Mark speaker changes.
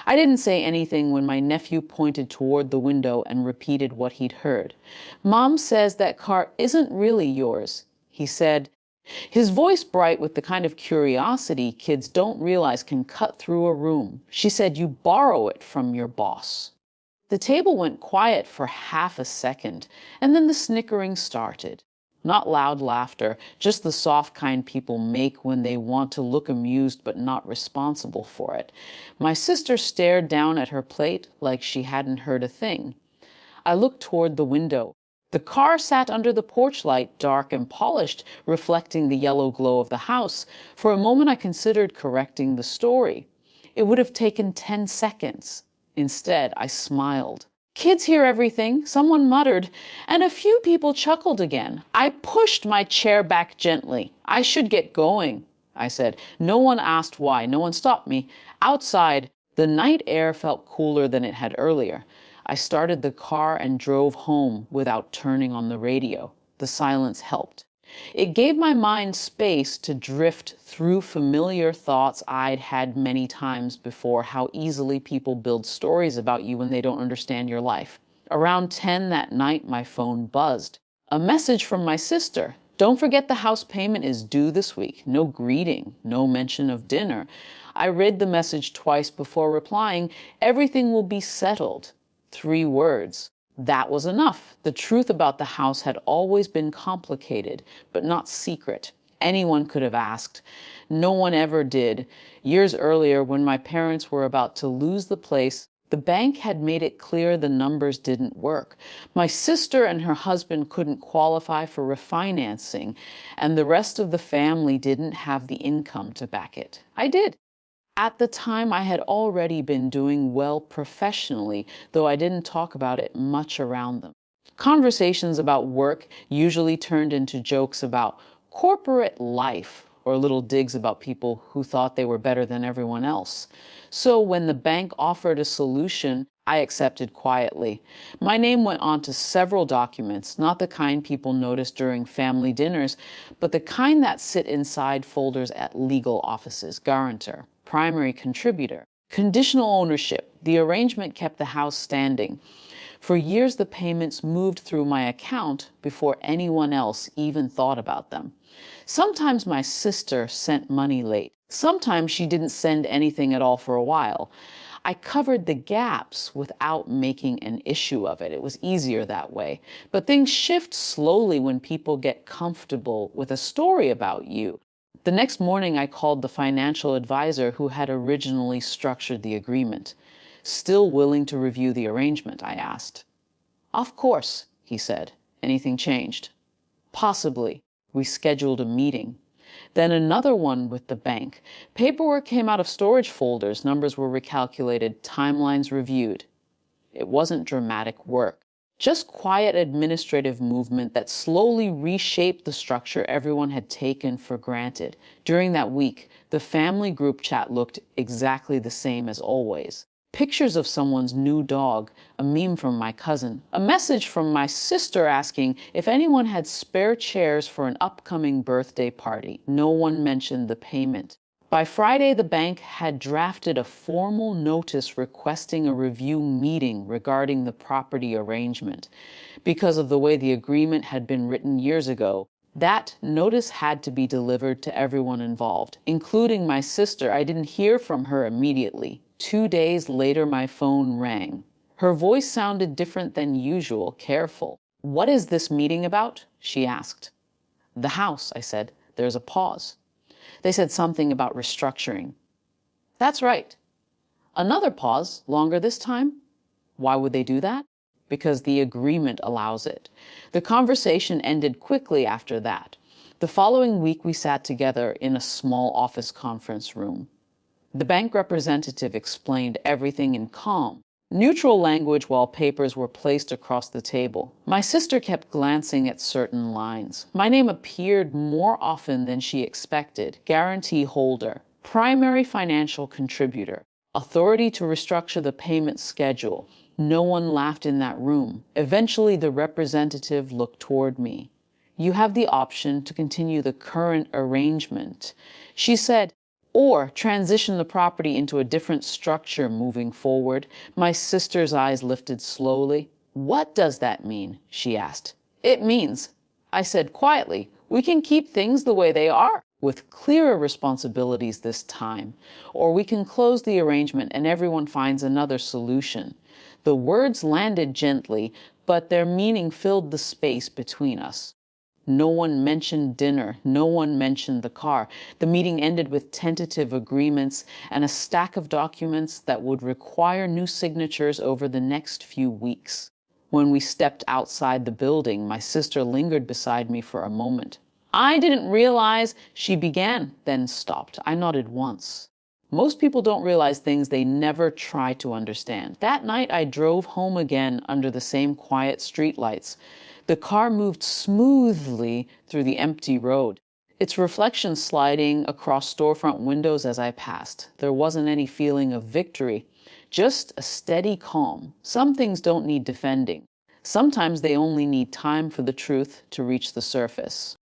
Speaker 1: I didn't say anything when my nephew pointed toward the window and repeated what he'd heard. "Mom says that car isn't really yours," he said, his voice bright with the kind of curiosity kids don't realize can cut through a room. "She said you borrow it from your boss." The table went quiet for half a second, and then the snickering started. Not loud laughter, just the soft kind people make when they want to look amused but not responsible for it. My sister stared down at her plate like she hadn't heard a thing. I looked toward the window. The car sat under the porch light, dark and polished, reflecting the yellow glow of the house. For a moment I considered correcting the story. It would have taken 10 seconds. Instead, I smiled. "Kids hear everything," someone muttered, and a few people chuckled again. I pushed my chair back gently. "I should get going," I said. No one asked why. No one stopped me. Outside, the night air felt cooler than it had earlier. I started the car and drove home without turning on the radio. The silence helped. It gave my mind space to drift through familiar thoughts I'd had many times before, how easily people build stories about you when they don't understand your life. Around 10 that night, my phone buzzed. A message from my sister. "Don't forget the house payment is due this week." No greeting, no mention of dinner. I read the message twice before replying. "Everything will be settled." 3 words. That was enough. The truth about the house had always been complicated, but not secret. Anyone could have asked. No one ever did. Years earlier, when my parents were about to lose the place, the bank had made it clear the numbers didn't work. My sister and her husband couldn't qualify for refinancing, and the rest of the family didn't have the income to back it. I did. At the time, I had already been doing well professionally, though I didn't talk about it much around them. Conversations about work usually turned into jokes about corporate life or little digs about people who thought they were better than everyone else. So when the bank offered a solution, I accepted quietly. My name went onto several documents, not the kind people notice during family dinners, but the kind that sit inside folders at legal offices. Guarantor, primary contributor, conditional ownership. The arrangement kept the house standing. For years, the payments moved through my account before anyone else even thought about them. Sometimes my sister sent money late. Sometimes she didn't send anything at all for a while. I covered the gaps without making an issue of it. It was easier that way. But things shift slowly when people get comfortable with a story about you. The next morning, I called the financial advisor who had originally structured the agreement. "Still willing to review the arrangement?" I asked. "Of course," he said. "Anything changed?" "Possibly." We scheduled a meeting. Then another one with the bank. Paperwork came out of storage folders, numbers were recalculated, timelines reviewed. It wasn't dramatic work, just quiet administrative movement that slowly reshaped the structure everyone had taken for granted. During that week, the family group chat looked exactly the same as always. Pictures of someone's new dog, a meme from my cousin, a message from my sister asking if anyone had spare chairs for an upcoming birthday party. No one mentioned the payment. By Friday, the bank had drafted a formal notice requesting a review meeting regarding the property arrangement. Because of the way the agreement had been written years ago, that notice had to be delivered to everyone involved, including my sister. I didn't hear from her immediately. 2 days later, my phone rang. Her voice sounded different than usual, careful. "What is this meeting about?" she asked. "The house," I said. There's a pause. They said something about restructuring. "That's right." Another pause, longer this time. Why would they do that? Because the agreement allows it. The conversation ended quickly after that. The following week, we sat together in a small office conference room. The bank representative explained everything in calm, neutral language while papers were placed across the table. My sister kept glancing at certain lines. My name appeared more often than she expected. Guarantee holder, primary financial contributor, authority to restructure the payment schedule. No one laughed in that room. Eventually, the representative looked toward me. "You have the option to continue the current arrangement," she said, or transition the property into a different structure moving forward. My sister's eyes lifted slowly. What does that mean? She asked. It means, I said quietly, we can keep things the way they are, with clearer responsibilities this time, or we can close the arrangement and everyone finds another solution. The words landed gently, but their meaning filled the space between us. No one mentioned dinner. No one mentioned the car. The meeting ended with tentative agreements and a stack of documents that would require new signatures over the next few weeks. When we stepped outside the building, my sister lingered beside me for a moment. I didn't realize, she began, then stopped. I nodded once. Most people don't realize things they never try to understand. That night, I drove home again under the same quiet streetlights. The car moved smoothly through the empty road, its reflection sliding across storefront windows as I passed. There wasn't any feeling of victory, just a steady calm. Some things don't need defending. Sometimes they only need time for the truth to reach the surface.